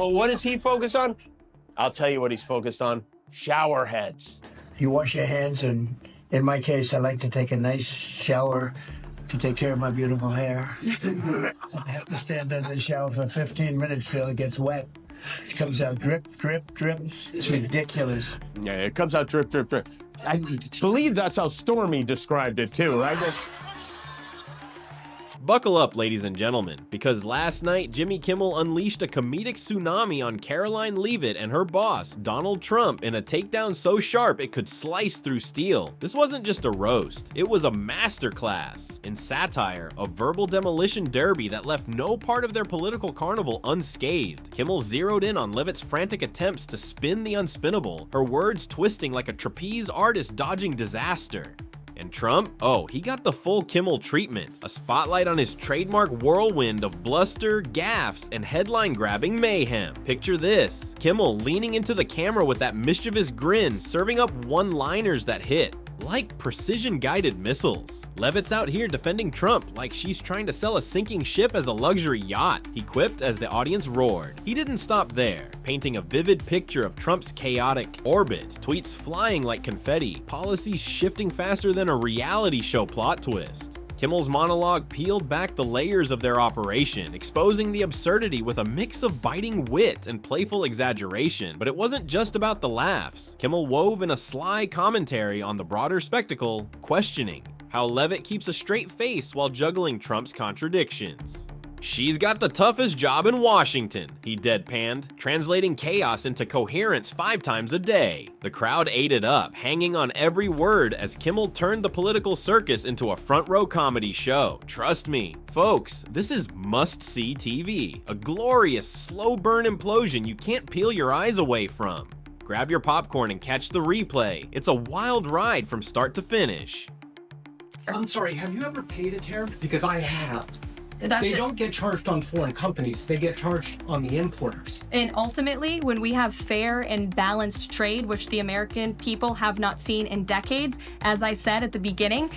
Well, what does he focus on? I'll tell you what he's focused on. Shower heads. You wash your hands, and in my case, I like to take a nice shower to take care of my beautiful hair. I have to stand under the shower for 15 minutes till it gets wet. It comes out drip, drip, drip. It's ridiculous. Yeah, it comes out drip, drip, drip. I believe that's how Stormy described it too, right? Buckle up, ladies and gentlemen, because last night Jimmy Kimmel unleashed a comedic tsunami on Karoline Leavitt and her boss, Donald Trump, in a takedown so sharp it could slice through steel. This wasn't just a roast, it was a masterclass in satire, a verbal demolition derby that left no part of their political carnival unscathed. Kimmel zeroed in on Leavitt's frantic attempts to spin the unspinnable, her words twisting like a trapeze artist dodging disaster. And Trump? Oh, he got the full Kimmel treatment. A spotlight on his trademark whirlwind of bluster, gaffes, and headline-grabbing mayhem. Picture this. Kimmel leaning into the camera with that mischievous grin, serving up one-liners that hit. Like precision-guided missiles. Leavitt's out here defending Trump like she's trying to sell a sinking ship as a luxury yacht, he quipped as the audience roared. He didn't stop there, painting a vivid picture of Trump's chaotic orbit, tweets flying like confetti, policies shifting faster than a reality show plot twist. Kimmel's monologue peeled back the layers of their operation, exposing the absurdity with a mix of biting wit and playful exaggeration. But it wasn't just about the laughs. Kimmel wove in a sly commentary on the broader spectacle, questioning how Leavitt keeps a straight face while juggling Trump's contradictions. She's got the toughest job in Washington, he deadpanned, translating chaos into coherence 5 times a day. The crowd ate it up, hanging on every word as Kimmel turned the political circus into a front-row comedy show. Trust me, folks, this is must-see TV. A glorious, slow-burn implosion you can't peel your eyes away from. Grab your popcorn and catch the replay. It's a wild ride from start to finish. I'm sorry, have you ever paid a tariff? Because I have. They don't get charged on foreign companies, they get charged on the importers. And ultimately, when we have fair and balanced trade, which the American people have not seen in decades, as I said at the beginning,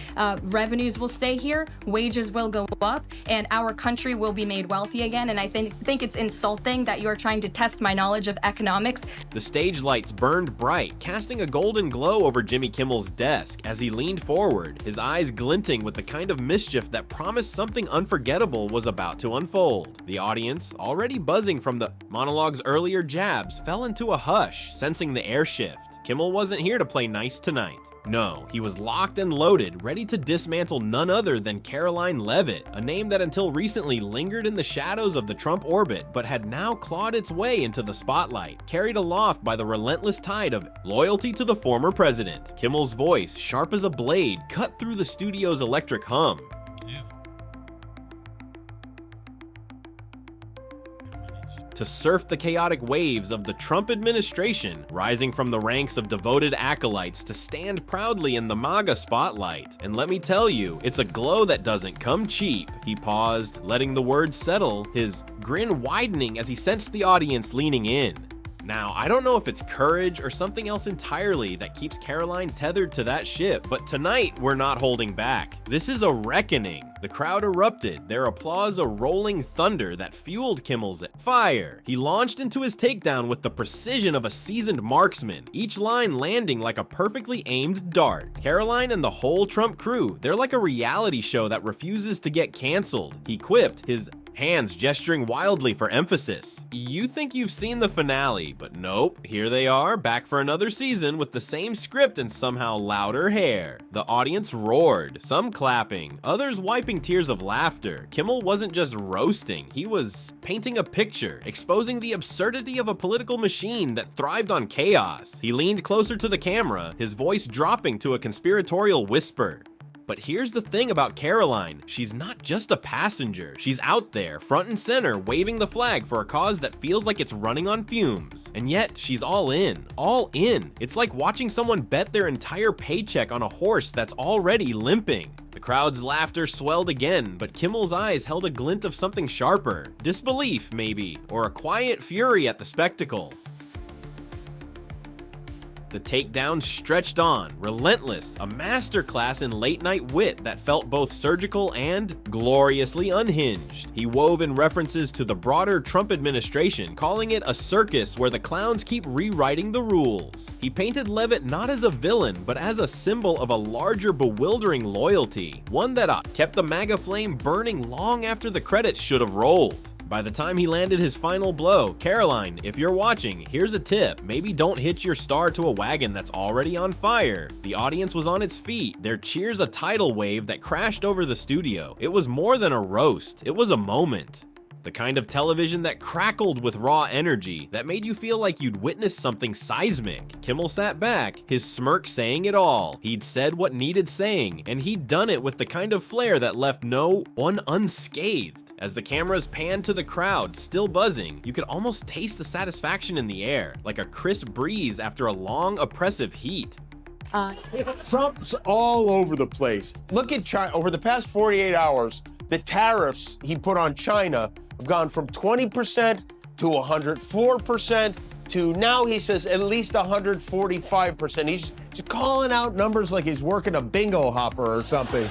revenues will stay here, wages will go up, and our country will be made wealthy again. And I think it's insulting that you're trying to test my knowledge of economics. The stage lights burned bright, casting a golden glow over Jimmy Kimmel's desk as he leaned forward, his eyes glinting with the kind of mischief that promised something unforgettable was about to unfold. The audience, already buzzing from the monologue's earlier jabs, fell into a hush, sensing the air shift. Kimmel wasn't here to play nice tonight. No, he was locked and loaded, ready to dismantle none other than Karoline Leavitt, a name that until recently lingered in the shadows of the Trump orbit, but had now clawed its way into the spotlight, carried aloft by the relentless tide of loyalty to the former president. Kimmel's voice, sharp as a blade, cut through the studio's electric hum. To surf the chaotic waves of the Trump administration, rising from the ranks of devoted acolytes to stand proudly in the MAGA spotlight. And let me tell you, it's a glow that doesn't come cheap. He paused, letting the words settle, his grin widening as he sensed the audience leaning in. Now, I don't know if it's courage or something else entirely that keeps Karoline tethered to that ship, but tonight we're not holding back. This is a reckoning. The crowd erupted, their applause a rolling thunder that fueled Kimmel's fire. He launched into his takedown with the precision of a seasoned marksman, each line landing like a perfectly aimed dart. Karoline and the whole Trump crew, they're like a reality show that refuses to get canceled, he quipped, his hands gesturing wildly for emphasis. You think you've seen the finale, but nope, here they are, back for another season with the same script and somehow louder hair. The audience roared, some clapping, others wiping tears of laughter. Kimmel wasn't just roasting, he was painting a picture, exposing the absurdity of a political machine that thrived on chaos. He leaned closer to the camera, his voice dropping to a conspiratorial whisper. But here's the thing about Karoline, she's not just a passenger, she's out there, front and center, waving the flag for a cause that feels like it's running on fumes. And yet, she's all in, all in. It's like watching someone bet their entire paycheck on a horse that's already limping. The crowd's laughter swelled again, but Kimmel's eyes held a glint of something sharper. Disbelief, maybe, or a quiet fury at the spectacle. The takedowns stretched on, relentless, a masterclass in late-night wit that felt both surgical and gloriously unhinged. He wove in references to the broader Trump administration, calling it a circus where the clowns keep rewriting the rules. He painted Leavitt not as a villain, but as a symbol of a larger, bewildering loyalty, one that kept the MAGA flame burning long after the credits should have rolled. By the time he landed his final blow, Karoline, if you're watching, here's a tip. Maybe don't hitch your star to a wagon that's already on fire. The audience was on its feet, their cheers a tidal wave that crashed over the studio. It was more than a roast, it was a moment. The kind of television that crackled with raw energy, that made you feel like you'd witnessed something seismic. Kimmel sat back, his smirk saying it all. He'd said what needed saying, and he'd done it with the kind of flair that left no one unscathed. As the cameras panned to the crowd, still buzzing, you could almost taste the satisfaction in the air, like a crisp breeze after a long, oppressive heat. Trump's all over the place. Look at China. Over the past 48 hours, the tariffs he put on China have gone from 20% to 104% to now he says at least 145%. He's just calling out numbers like he's working a bingo hopper or something.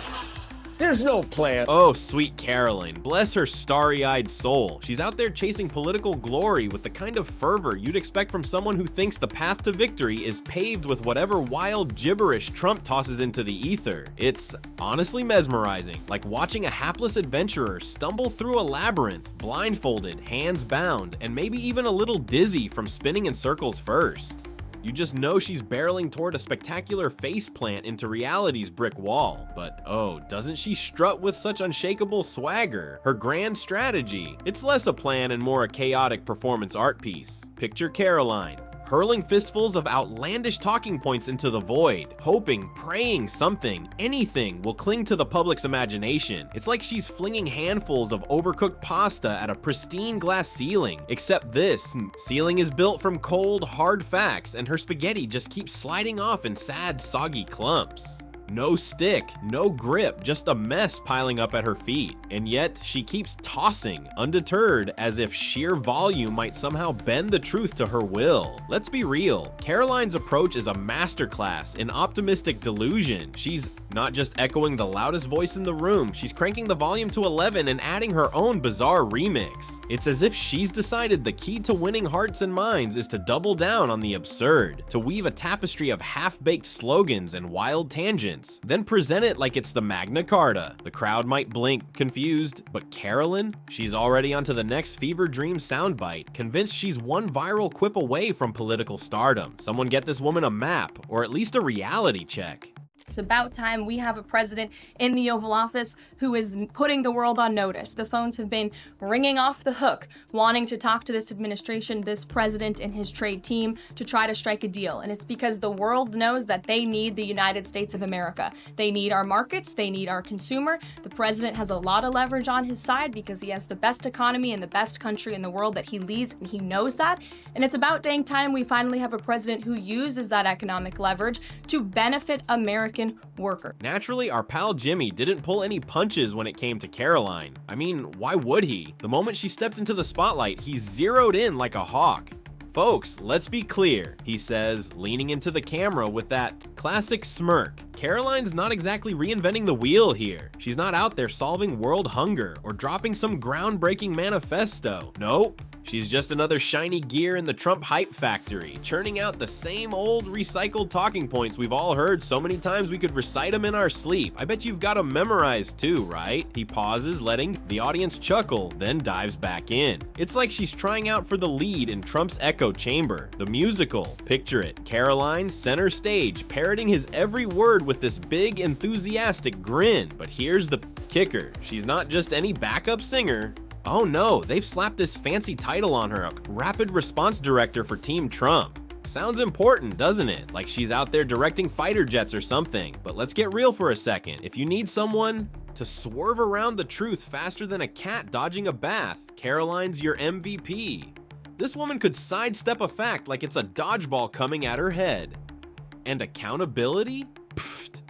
There's no plan. Oh, sweet Karoline. Bless her starry-eyed soul. She's out there chasing political glory with the kind of fervor you'd expect from someone who thinks the path to victory is paved with whatever wild gibberish Trump tosses into the ether. It's honestly mesmerizing, like watching a hapless adventurer stumble through a labyrinth, blindfolded, hands bound, and maybe even a little dizzy from spinning in circles first. You just know she's barreling toward a spectacular faceplant into reality's brick wall. But oh, doesn't she strut with such unshakable swagger? Her grand strategy. It's less a plan and more a chaotic performance art piece. Picture Karoline, hurling fistfuls of outlandish talking points into the void, hoping, praying something, anything will cling to the public's imagination. It's like she's flinging handfuls of overcooked pasta at a pristine glass ceiling, except this ceiling is built from cold, hard facts, and her spaghetti just keeps sliding off in sad, soggy clumps. No stick, no grip, just a mess piling up at her feet. And yet, she keeps tossing, undeterred, as if sheer volume might somehow bend the truth to her will. Let's be real, Karoline's approach is a masterclass in optimistic delusion. She's not just echoing the loudest voice in the room, she's cranking the volume to 11 and adding her own bizarre remix. It's as if she's decided the key to winning hearts and minds is to double down on the absurd, to weave a tapestry of half-baked slogans and wild tangents, then present it like it's the Magna Carta. The crowd might blink, confused, but Karoline? She's already onto the next fever dream soundbite, convinced she's one viral quip away from political stardom. Someone get this woman a map, or at least a reality check. It's about time we have a president in the Oval Office who is putting the world on notice. The phones have been ringing off the hook, wanting to talk to this administration, this president and his trade team to try to strike a deal. And it's because the world knows that they need the United States of America. They need our markets. They need our consumer. The president has a lot of leverage on his side because he has the best economy and the best country in the world that he leads, and he knows that. And it's about dang time we finally have a president who uses that economic leverage to benefit American worker. Naturally, our pal Jimmy didn't pull any punches when it came to Karoline. I mean, why would he? The moment she stepped into the spotlight, he zeroed in like a hawk. Folks, let's be clear, he says, leaning into the camera with that classic smirk. Karoline's not exactly reinventing the wheel here. She's not out there solving world hunger or dropping some groundbreaking manifesto. Nope. She's just another shiny gear in the Trump hype factory, churning out the same old recycled talking points we've all heard so many times we could recite them in our sleep. I bet you've got them memorized too, right? He pauses, letting the audience chuckle, then dives back in. It's like she's trying out for the lead in Trump's echo chamber, the musical. Picture it, Karoline center stage, parroting his every word with this big, enthusiastic grin. But here's the kicker, she's not just any backup singer. Oh no, they've slapped this fancy title on her, a rapid response director for Team Trump. Sounds important, doesn't it? Like she's out there directing fighter jets or something. But let's get real for a second. If you need someone to swerve around the truth faster than a cat dodging a bath, Karoline's your MVP. This woman could sidestep a fact like it's a dodgeball coming at her head. And accountability? Pfft.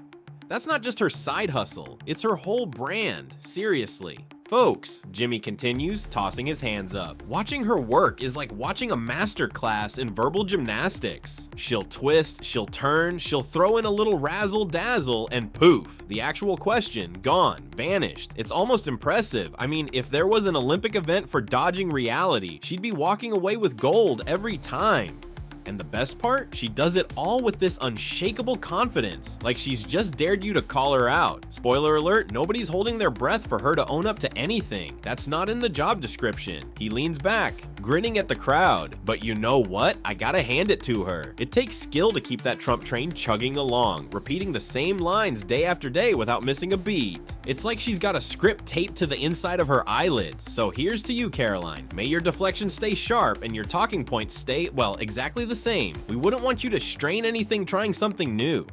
That's not just her side hustle, it's her whole brand, seriously. Folks, Jimmy continues, tossing his hands up. Watching her work is like watching a master class in verbal gymnastics. She'll twist, she'll turn, she'll throw in a little razzle-dazzle, and poof, the actual question, gone, vanished. It's almost impressive. I mean, if there was an Olympic event for dodging reality, she'd be walking away with gold every time. And the best part? She does it all with this unshakable confidence, like she's just dared you to call her out. Spoiler alert, nobody's holding their breath for her to own up to anything. That's not in the job description. He leans back, grinning at the crowd. But you know what? I gotta hand it to her. It takes skill to keep that Trump train chugging along, repeating the same lines day after day without missing a beat. It's like she's got a script taped to the inside of her eyelids. So here's to you, Karoline. May your deflection stay sharp and your talking points stay, well, exactly the same. We wouldn't want you to strain anything trying something new.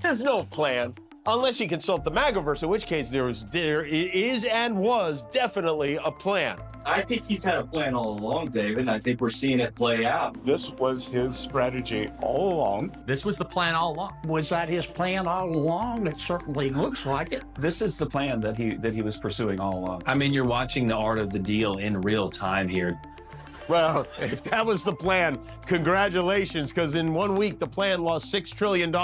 There's no plan. Unless you consult the MAGAverse, in which case there is and was definitely a plan. I think he's had a plan all along, David, and I think we're seeing it play out. This was his strategy all along. This was the plan all along. Was that his plan all along? It certainly looks like it. This is the plan that he was pursuing all along. I mean, you're watching the art of the deal in real time here. Well, if that was the plan, congratulations, because in 1 week, the plan lost $6 trillion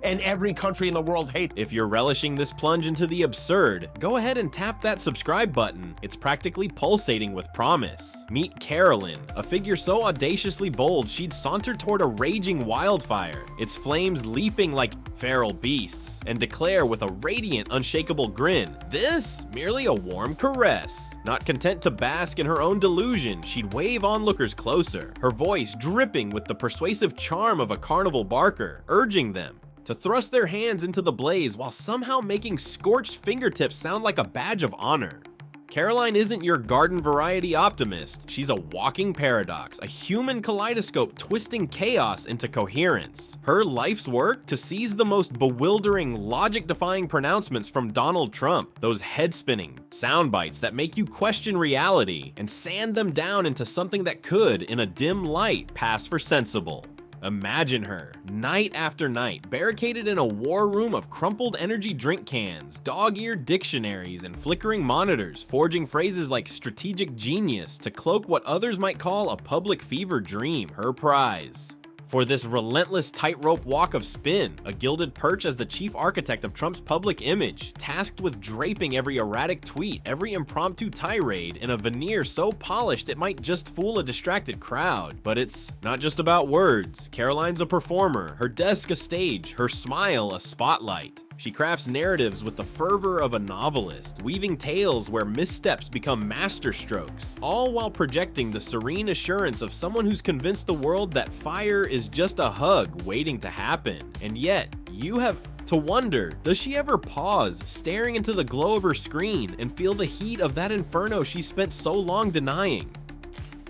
and every country in the world hates it. If you're relishing this plunge into the absurd, go ahead and tap that subscribe button. It's practically pulsating with promise. Meet Karoline, a figure so audaciously bold she'd saunter toward a raging wildfire, its flames leaping like feral beasts, and declare with a radiant, unshakable grin, this merely a warm caress. Not content to bask in her own delusion, she'd wave onlookers closer, her voice dripping with the persuasive charm of a carnival barker, urging them to thrust their hands into the blaze while somehow making scorched fingertips sound like a badge of honor. Karoline isn't your garden variety optimist. She's a walking paradox, a human kaleidoscope twisting chaos into coherence. Her life's work to seize the most bewildering, logic-defying pronouncements from Donald Trump, those head-spinning sound bites that make you question reality and sand them down into something that could, in a dim light, pass for sensible. Imagine her, night after night, barricaded in a war room of crumpled energy drink cans, dog-eared dictionaries, and flickering monitors, forging phrases like strategic genius to cloak what others might call a public fever dream, her prize. For this relentless tightrope walk of spin, a gilded perch as the chief architect of Trump's public image, tasked with draping every erratic tweet, every impromptu tirade in a veneer so polished it might just fool a distracted crowd. But it's not just about words. Karoline's a performer, her desk a stage, her smile a spotlight. She crafts narratives with the fervor of a novelist, weaving tales where missteps become masterstrokes, all while projecting the serene assurance of someone who's convinced the world that fire is just a hug waiting to happen. And yet, you have to wonder, does she ever pause, staring into the glow of her screen, and feel the heat of that inferno she spent so long denying?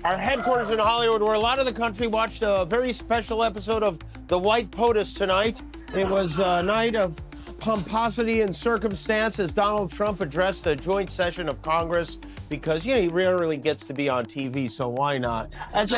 Our headquarters in Hollywood, where a lot of the country watched a very special episode of The White POTUS tonight. It was a night of pomposity and circumstance as Donald Trump addressed a joint session of Congress because, he rarely gets to be on TV, so why not?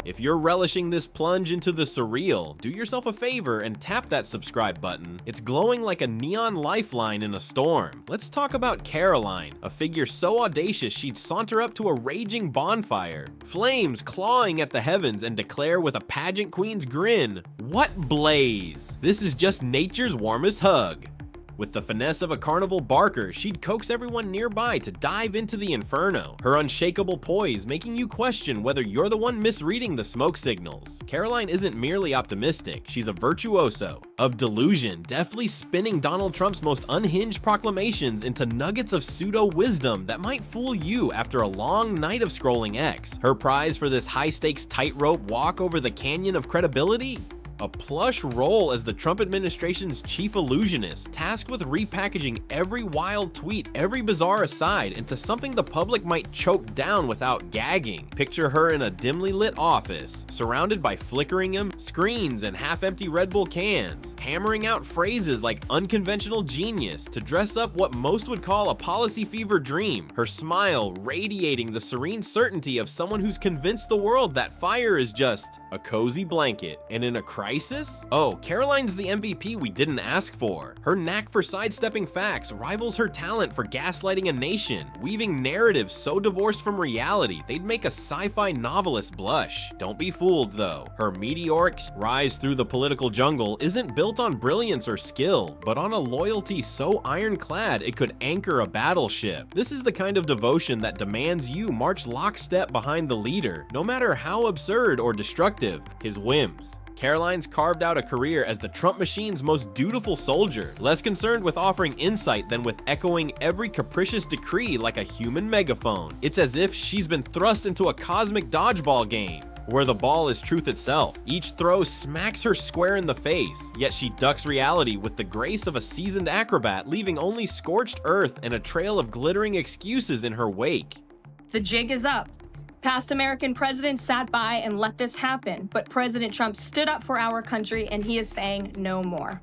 If you're relishing this plunge into the surreal, do yourself a favor and tap that subscribe button. It's glowing like a neon lifeline in a storm. Let's talk about Karoline, a figure so audacious she'd saunter up to a raging bonfire, flames clawing at the heavens, and declare with a pageant queen's grin, "What blaze? This is just nature's warmest hug." With the finesse of a carnival barker, she'd coax everyone nearby to dive into the inferno, her unshakable poise making you question whether you're the one misreading the smoke signals. Karoline isn't merely optimistic, she's a virtuoso of delusion, deftly spinning Donald Trump's most unhinged proclamations into nuggets of pseudo-wisdom that might fool you after a long night of scrolling X. Her prize for this high-stakes tightrope walk over the canyon of credibility? A plush role as the Trump administration's chief illusionist, tasked with repackaging every wild tweet, every bizarre aside, into something the public might choke down without gagging. Picture her in a dimly lit office, surrounded by flickering screens and half-empty Red Bull cans, hammering out phrases like unconventional genius to dress up what most would call a policy fever dream, her smile radiating the serene certainty of someone who's convinced the world that fire is just a cozy blanket, and in a crisis crisis? Oh, Karoline's the MVP we didn't ask for. Her knack for sidestepping facts rivals her talent for gaslighting a nation, weaving narratives so divorced from reality they'd make a sci-fi novelist blush. Don't be fooled though. Her meteoric rise through the political jungle isn't built on brilliance or skill, but on a loyalty so ironclad it could anchor a battleship. This is the kind of devotion that demands you march lockstep behind the leader, no matter how absurd or destructive his whims. Karoline's carved out a career as the Trump machine's most dutiful soldier, less concerned with offering insight than with echoing every capricious decree like a human megaphone. It's as if she's been thrust into a cosmic dodgeball game, where the ball is truth itself. Each throw smacks her square in the face, yet she ducks reality with the grace of a seasoned acrobat, leaving only scorched earth and a trail of glittering excuses in her wake. The jig is up. Past American presidents sat by and let this happen, but President Trump stood up for our country and he is saying no more.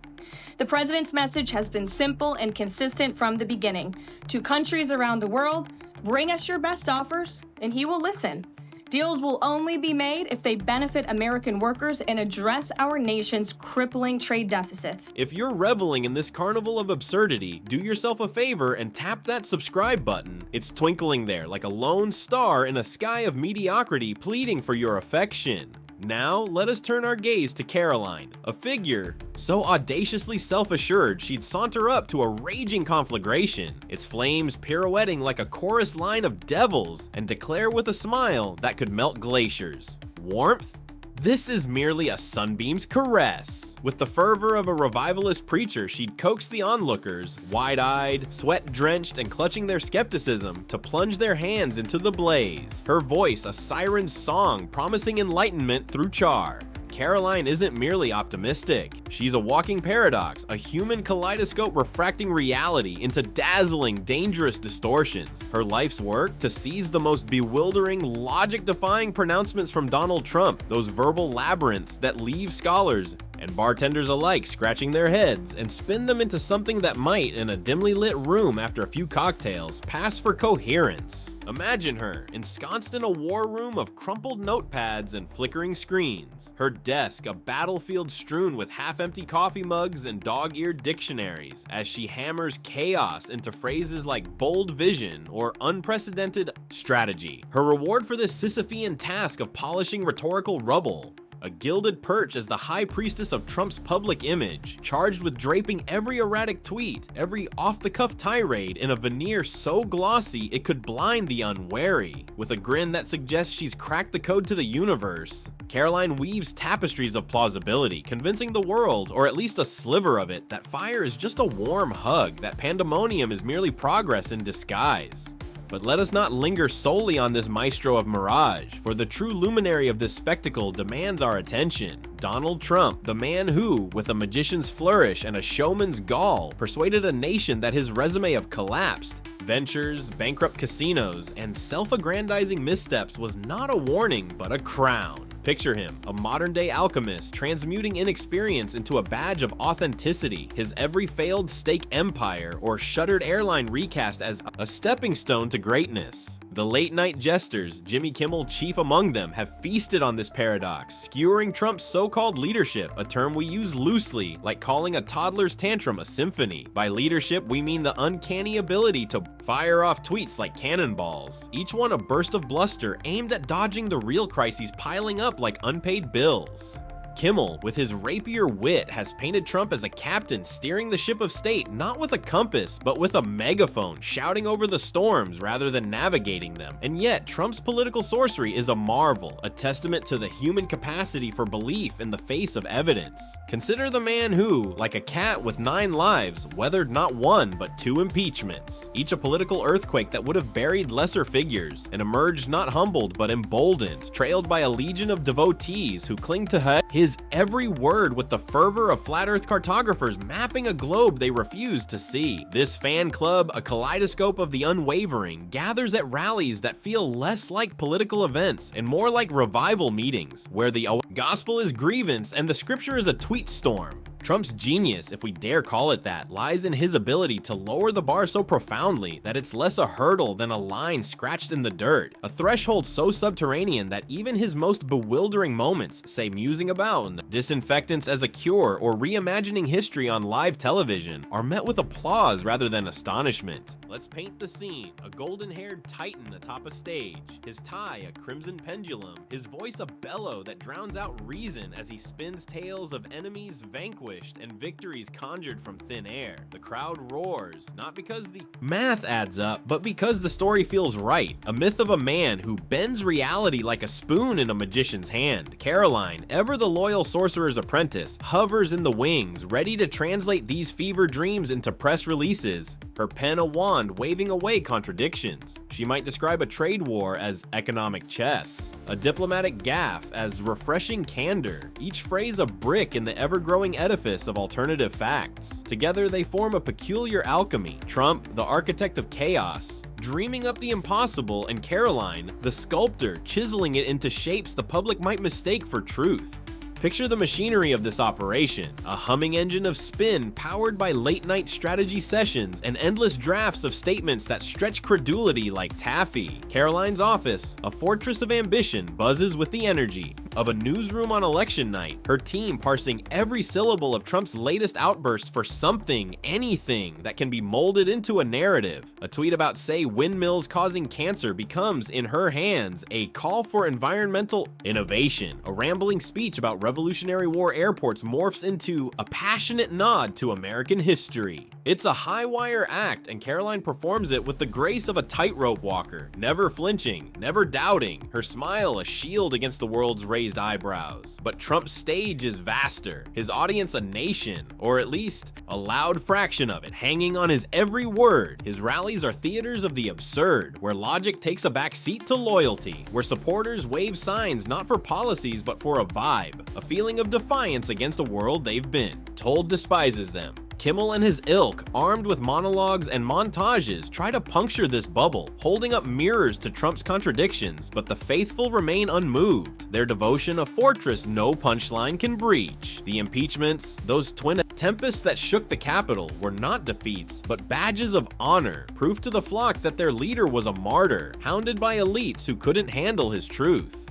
The president's message has been simple and consistent from the beginning. To countries around the world, bring us your best offers and he will listen. Deals will only be made if they benefit American workers and address our nation's crippling trade deficits. If you're reveling in this carnival of absurdity, do yourself a favor and tap that subscribe button. It's twinkling there like a lone star in a sky of mediocrity pleading for your affection. Now, let us turn our gaze to Karoline, a figure so audaciously self-assured she'd saunter up to a raging conflagration, its flames pirouetting like a chorus line of devils, and declare with a smile that could melt glaciers. Warmth? This is merely a sunbeam's caress. With the fervor of a revivalist preacher, she'd coax the onlookers, wide-eyed, sweat-drenched, and clutching their skepticism, to plunge their hands into the blaze. Her voice a siren's song promising enlightenment through char. Karoline isn't merely optimistic. She's a walking paradox, a human kaleidoscope refracting reality into dazzling, dangerous distortions. Her life's work? To seize the most bewildering, logic-defying pronouncements from Donald Trump, those verbal labyrinths that leave scholars and bartenders alike scratching their heads, and spin them into something that might, in a dimly lit room after a few cocktails, pass for coherence. Imagine her, ensconced in a war room of crumpled notepads and flickering screens. Her desk, a battlefield strewn with half-empty coffee mugs and dog-eared dictionaries, as she hammers chaos into phrases like bold vision or unprecedented strategy. Her reward for this Sisyphean task of polishing rhetorical rubble? A gilded perch as the high priestess of Trump's public image, charged with draping every erratic tweet, every off-the-cuff tirade in a veneer so glossy it could blind the unwary. With a grin that suggests she's cracked the code to the universe, Karoline weaves tapestries of plausibility, convincing the world, or at least a sliver of it, that fire is just a warm hug, that pandemonium is merely progress in disguise. But let us not linger solely on this maestro of mirage, for the true luminary of this spectacle demands our attention. Donald Trump, the man who, with a magician's flourish and a showman's gall, persuaded a nation that his resume of collapsed ventures, bankrupt casinos, and self-aggrandizing missteps was not a warning, but a crown. Picture him, a modern-day alchemist, transmuting inexperience into a badge of authenticity, his every failed steak empire or shuttered airline recast as a stepping stone to greatness. The late-night jesters, Jimmy Kimmel chief among them, have feasted on this paradox, skewering Trump's so-called leadership, a term we use loosely, like calling a toddler's tantrum a symphony. By leadership, we mean the uncanny ability to fire off tweets like cannonballs, each one a burst of bluster aimed at dodging the real crises piling up like unpaid bills. Kimmel, with his rapier wit, has painted Trump as a captain steering the ship of state not with a compass, but with a megaphone, shouting over the storms rather than navigating them. And yet, Trump's political sorcery is a marvel, a testament to the human capacity for belief in the face of evidence. Consider the man who, like a cat with 9 lives, weathered not 1 but 2 impeachments, each a political earthquake that would have buried lesser figures, and emerged not humbled but emboldened, trailed by a legion of devotees who cling to his every word with the fervor of flat earth cartographers mapping a globe they refuse to see. This fan club, a kaleidoscope of the unwavering, gathers at rallies that feel less like political events and more like revival meetings, where the gospel is grievance and the scripture is a tweet storm. Trump's genius, if we dare call it that, lies in his ability to lower the bar so profoundly that it's less a hurdle than a line scratched in the dirt, a threshold so subterranean that even his most bewildering moments, say musing about disinfectants as a cure or reimagining history on live television, are met with applause rather than astonishment. Let's paint the scene: a golden-haired titan atop a stage, his tie a crimson pendulum, his voice a bellow that drowns out reason as he spins tales of enemies vanquished and victories conjured from thin air. The crowd roars, not because the math adds up, but because the story feels right. A myth of a man who bends reality like a spoon in a magician's hand. Karoline, ever the loyal sorcerer's apprentice, hovers in the wings, ready to translate these fever dreams into press releases, her pen a wand waving away contradictions. She might describe a trade war as economic chess, a diplomatic gaffe as refreshing candor, each phrase a brick in the ever-growing edifice of alternative facts. Together they form a peculiar alchemy. Trump, the architect of chaos, dreaming up the impossible, and Karoline, the sculptor, chiseling it into shapes the public might mistake for truth. Picture the machinery of this operation: a humming engine of spin powered by late-night strategy sessions and endless drafts of statements that stretch credulity like taffy. Karoline's office, a fortress of ambition, buzzes with the energy of a newsroom on election night, her team parsing every syllable of Trump's latest outburst for something, anything, that can be molded into a narrative. A tweet about, say, windmills causing cancer becomes, in her hands, a call for environmental innovation. A rambling speech about Revolutionary War airports morphs into a passionate nod to American history. It's a high-wire act, and Karoline performs it with the grace of a tightrope walker, never flinching, never doubting, her smile a shield against the world's raised eyebrows. But Trump's stage is vaster, his audience a nation, or at least a loud fraction of it, hanging on his every word. His rallies are theaters of the absurd, where logic takes a back seat to loyalty, where supporters wave signs not for policies but for a vibe, a feeling of defiance against a world they've been told despises them. Kimmel and his ilk, armed with monologues and montages, try to puncture this bubble, holding up mirrors to Trump's contradictions, but the faithful remain unmoved, their devotion a fortress no punchline can breach. The impeachments, those twin tempests that shook the Capitol, were not defeats, but badges of honor, proof to the flock that their leader was a martyr, hounded by elites who couldn't handle his truth.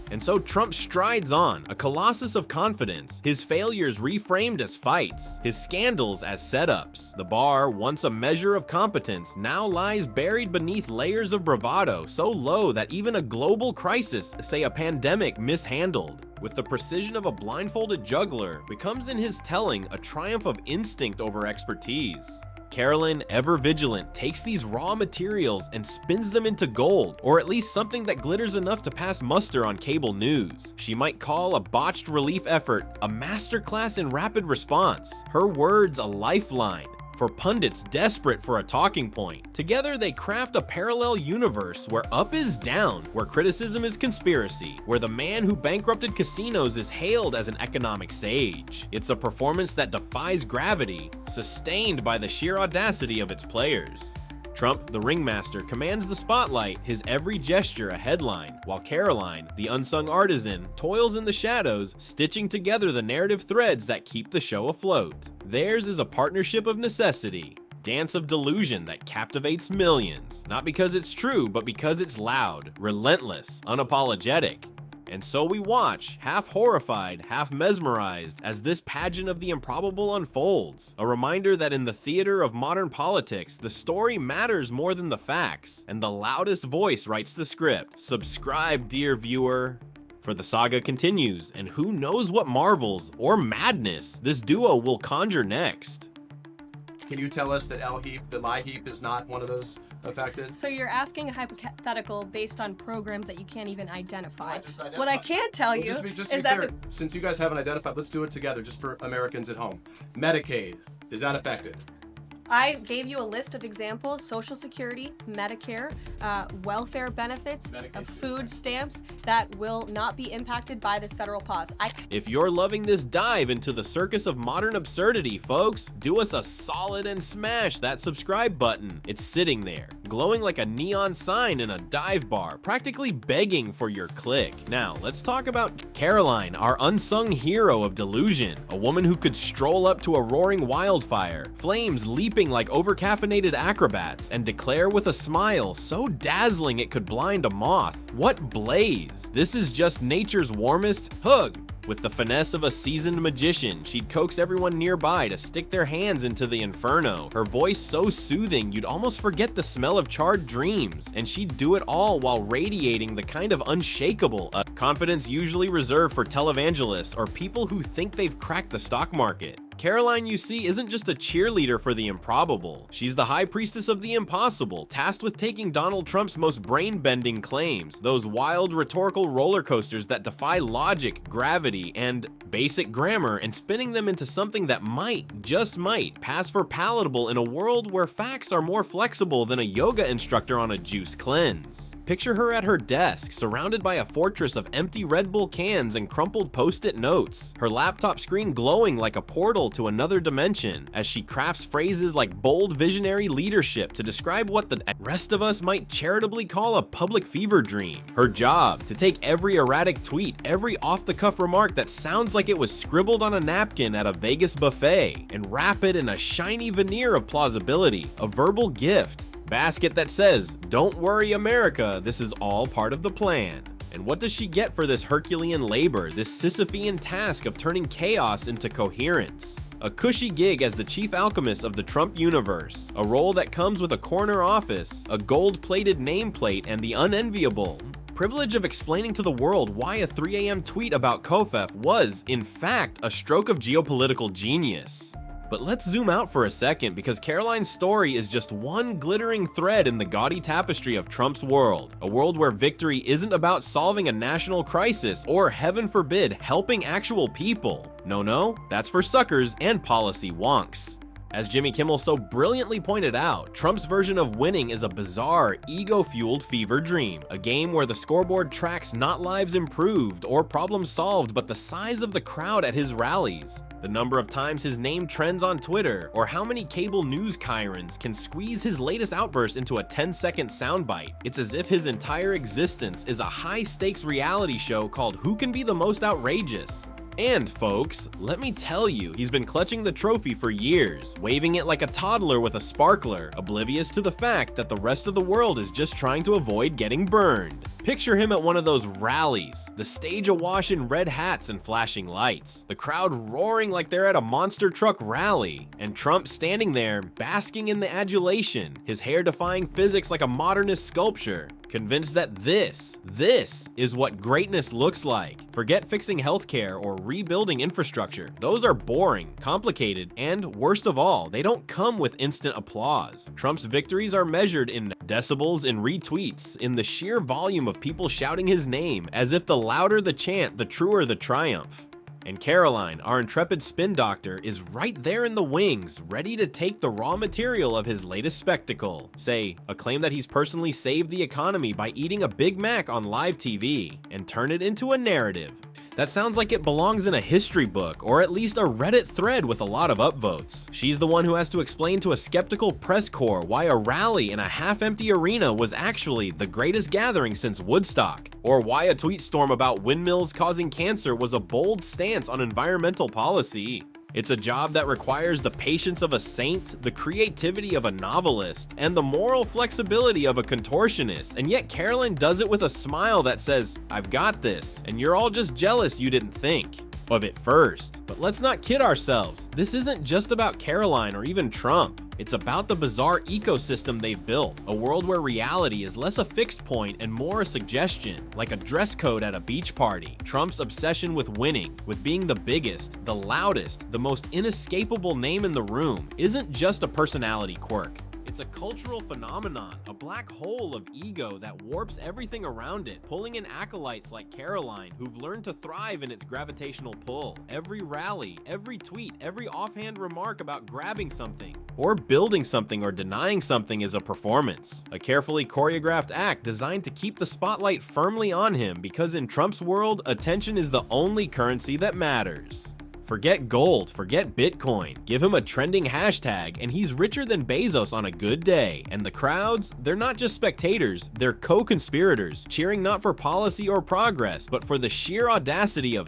And so Trump strides on, a colossus of confidence, his failures reframed as fights, his scandals as setups. The bar, once a measure of competence, now lies buried beneath layers of bravado so low that even a global crisis, say a pandemic, mishandled with the precision of a blindfolded juggler, becomes in his telling a triumph of instinct over expertise. Karoline, ever vigilant, takes these raw materials and spins them into gold, or at least something that glitters enough to pass muster on cable news. She might call a botched relief effort a masterclass in rapid response, her words a lifeline for pundits desperate for a talking point. Together they craft a parallel universe where up is down, where criticism is conspiracy, where the man who bankrupted casinos is hailed as an economic sage. It's a performance that defies gravity, sustained by the sheer audacity of its players. Trump, the ringmaster, commands the spotlight, his every gesture a headline, while Karoline, the unsung artisan, toils in the shadows, stitching together the narrative threads that keep the show afloat. Theirs is a partnership of necessity, dance of delusion that captivates millions, not because it's true, but because it's loud, relentless, unapologetic. And so we watch, half horrified, half mesmerized, as this pageant of the improbable unfolds. A reminder that in the theater of modern politics, the story matters more than the facts, and the loudest voice writes the script. Subscribe, dear viewer, for the saga continues, and who knows what marvels or madness this duo will conjure next. Can you tell us that my heap is not one of those affected? So you're asking a hypothetical based on programs that you can't even identify. Just identify. What I can tell you Just is be that clear, since you guys haven't identified, let's do it together just for Americans at home. Medicaid, is that affected? I gave you a list of examples: Social Security, Medicare, welfare benefits, food stamps that will not be impacted by this federal pause. If you're loving this dive into the circus of modern absurdity, folks, do us a solid and smash that subscribe button. It's sitting there, glowing like a neon sign in a dive bar, practically begging for your click. Now, let's talk about Karoline, our unsung hero of delusion, a woman who could stroll up to a roaring wildfire, flames leaping like overcaffeinated acrobats, and declare with a smile so dazzling it could blind a moth. What blaze! This is just nature's warmest hug. With the finesse of a seasoned magician, she'd coax everyone nearby to stick their hands into the inferno. Her voice so soothing you'd almost forget the smell of charred dreams, and she'd do it all while radiating the kind of unshakable confidence usually reserved for televangelists or people who think they've cracked the stock market. Karoline, you see, isn't just a cheerleader for the improbable. She's the high priestess of the impossible, tasked with taking Donald Trump's most brain-bending claims, those wild rhetorical roller coasters that defy logic, gravity, and basic grammar, and spinning them into something that might, just might, pass for palatable in a world where facts are more flexible than a yoga instructor on a juice cleanse. Picture her at her desk, surrounded by a fortress of empty Red Bull cans and crumpled post-it notes, her laptop screen glowing like a portal to another dimension, as she crafts phrases like bold visionary leadership to describe what the rest of us might charitably call a public fever dream. Her job, to take every erratic tweet, every off-the-cuff remark that sounds like it was scribbled on a napkin at a Vegas buffet, and wrap it in a shiny veneer of plausibility, a verbal gift. Basket that says, "Don't worry, America, this is all part of the plan." And what does she get for this Herculean labor, this Sisyphean task of turning chaos into coherence? A cushy gig as the chief alchemist of the Trump universe, a role that comes with a corner office, a gold-plated nameplate, and the unenviable privilege of explaining to the world why a 3 a.m. tweet about Kofef was, in fact, a stroke of geopolitical genius. But let's zoom out for a second, because Karoline's story is just one glittering thread in the gaudy tapestry of Trump's world. A world where victory isn't about solving a national crisis or, heaven forbid, helping actual people. No, that's for suckers and policy wonks. As Jimmy Kimmel so brilliantly pointed out, Trump's version of winning is a bizarre, ego-fueled fever dream, a game where the scoreboard tracks not lives improved or problems solved, but the size of the crowd at his rallies, the number of times his name trends on Twitter, or how many cable news chyrons can squeeze his latest outburst into a 10-second soundbite. It's as if his entire existence is a high-stakes reality show called Who Can Be the Most Outrageous? And folks, let me tell you, he's been clutching the trophy for years, waving it like a toddler with a sparkler, oblivious to the fact that the rest of the world is just trying to avoid getting burned. Picture him at one of those rallies, the stage awash in red hats and flashing lights, the crowd roaring like they're at a monster truck rally, and Trump standing there, basking in the adulation, his hair defying physics like a modernist sculpture, convinced that this is what greatness looks like. Forget fixing healthcare or rebuilding infrastructure. Those are boring, complicated, and worst of all, they don't come with instant applause. Trump's victories are measured in decibels, in retweets, in the sheer volume of people shouting his name, as if the louder the chant, the truer the triumph. And Karoline, our intrepid spin doctor, is right there in the wings, ready to take the raw material of his latest spectacle. Say, a claim that he's personally saved the economy by eating a Big Mac on live TV, and turn it into a narrative. That sounds like it belongs in a history book, or at least a Reddit thread with a lot of upvotes. She's the one who has to explain to a skeptical press corps why a rally in a half-empty arena was actually the greatest gathering since Woodstock, or why a tweet storm about windmills causing cancer was a bold stance on environmental policy. It's a job that requires the patience of a saint, the creativity of a novelist, and the moral flexibility of a contortionist, and yet Karoline does it with a smile that says, "I've got this, and you're all just jealous you didn't think of it first." But let's not kid ourselves, this isn't just about Karoline or even Trump. It's about the bizarre ecosystem they've built, a world where reality is less a fixed point and more a suggestion, like a dress code at a beach party. Trump's obsession with winning, with being the biggest, the loudest, the most inescapable name in the room, isn't just a personality quirk. It's a cultural phenomenon, a black hole of ego that warps everything around it, pulling in acolytes like Karoline, who've learned to thrive in its gravitational pull. Every rally, every tweet, every offhand remark about grabbing something, or building something or denying something is a performance, a carefully choreographed act designed to keep the spotlight firmly on him, because in Trump's world, attention is the only currency that matters. Forget gold, forget Bitcoin. Give him a trending hashtag, and he's richer than Bezos on a good day. And the crowds, they're not just spectators, they're co-conspirators, cheering not for policy or progress, but for the sheer audacity of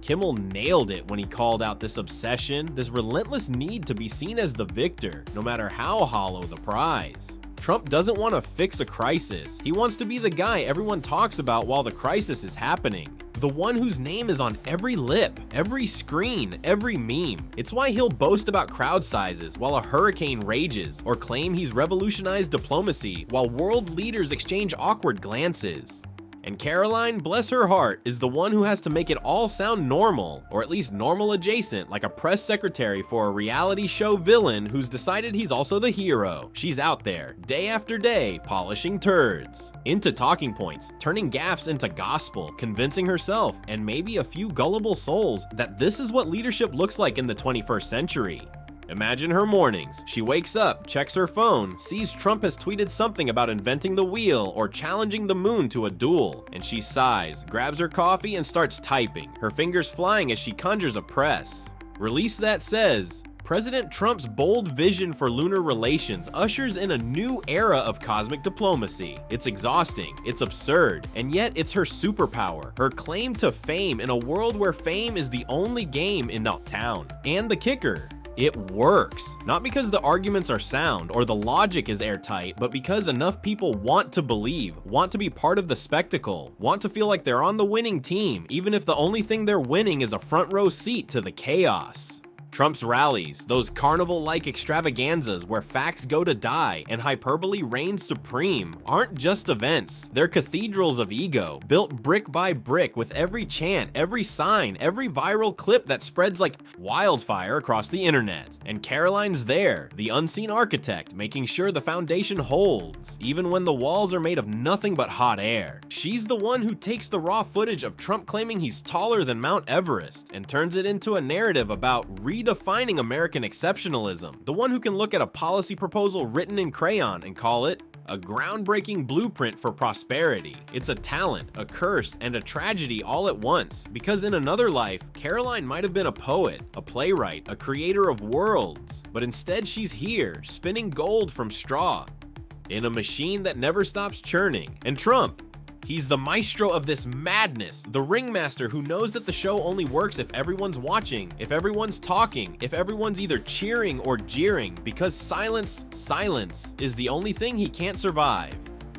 Kimmel nailed it when he called out this obsession, this relentless need to be seen as the victor, no matter how hollow the prize. Trump doesn't want to fix a crisis. He wants to be the guy everyone talks about while the crisis is happening. The one whose name is on every lip, every screen, every meme. It's why he'll boast about crowd sizes while a hurricane rages, or claim he's revolutionized diplomacy while world leaders exchange awkward glances. And Karoline, bless her heart, is the one who has to make it all sound normal, or at least normal adjacent, like a press secretary for a reality show villain who's decided he's also the hero. She's out there, day after day, polishing turds. Into talking points, turning gaffes into gospel, convincing herself, and maybe a few gullible souls, that this is what leadership looks like in the 21st century. Imagine her mornings. She wakes up, checks her phone, sees Trump has tweeted something about inventing the wheel or challenging the moon to a duel, and she sighs, grabs her coffee, and starts typing, her fingers flying as she conjures a press release that says, President Trump's bold vision for lunar relations ushers in a new era of cosmic diplomacy. It's exhausting, it's absurd, and yet it's her superpower, her claim to fame in a world where fame is the only game in town. And the kicker, it works. Not because the arguments are sound or the logic is airtight, but because enough people want to believe, want to be part of the spectacle, want to feel like they're on the winning team, even if the only thing they're winning is a front row seat to the chaos. Trump's rallies, those carnival-like extravaganzas where facts go to die and hyperbole reigns supreme, aren't just events. They're cathedrals of ego, built brick by brick with every chant, every sign, every viral clip that spreads like wildfire across the internet. And Karoline's there, the unseen architect, making sure the foundation holds, even when the walls are made of nothing but hot air. She's the one who takes the raw footage of Trump claiming he's taller than Mount Everest and turns it into a narrative about redefining American exceptionalism, the one who can look at a policy proposal written in crayon and call it a groundbreaking blueprint for prosperity. It's a talent, a curse, and a tragedy all at once, because in another life, Karoline might have been a poet, a playwright, a creator of worlds, but instead she's here, spinning gold from straw, in a machine that never stops churning. And Trump, he's the maestro of this madness, the ringmaster who knows that the show only works if everyone's watching, if everyone's talking, if everyone's either cheering or jeering, because silence is the only thing he can't survive.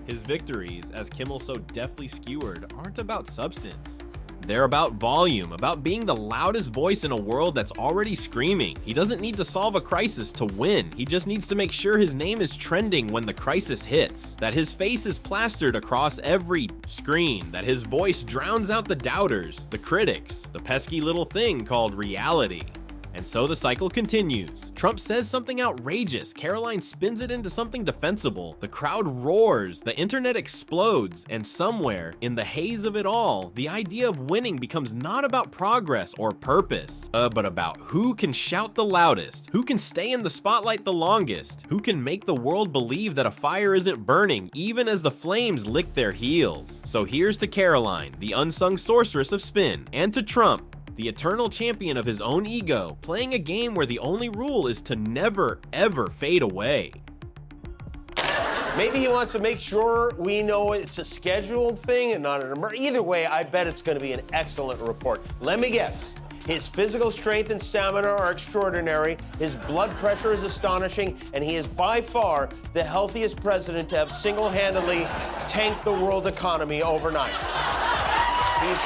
His victories, as Kimmel so deftly skewered, aren't about substance. They're about volume, about being the loudest voice in a world that's already screaming. He doesn't need to solve a crisis to win. He just needs to make sure his name is trending when the crisis hits, that his face is plastered across every screen, that his voice drowns out the doubters, the critics, the pesky little thing called reality. And so the cycle continues. Trump says something outrageous, Karoline spins it into something defensible, the crowd roars, the internet explodes, and somewhere, in the haze of it all, the idea of winning becomes not about progress or purpose, but about who can shout the loudest, who can stay in the spotlight the longest, who can make the world believe that a fire isn't burning even as the flames lick their heels. So here's to Karoline, the unsung sorceress of spin, and to Trump, the eternal champion of his own ego, playing a game where the only rule is to never, ever fade away. Maybe he wants to make sure we know it's a scheduled thing and not an emergency. Either way, I bet it's going to be an excellent report. Let me guess. His physical strength and stamina are extraordinary, his blood pressure is astonishing, and he is by far the healthiest president to have single-handedly tanked the world economy overnight. He's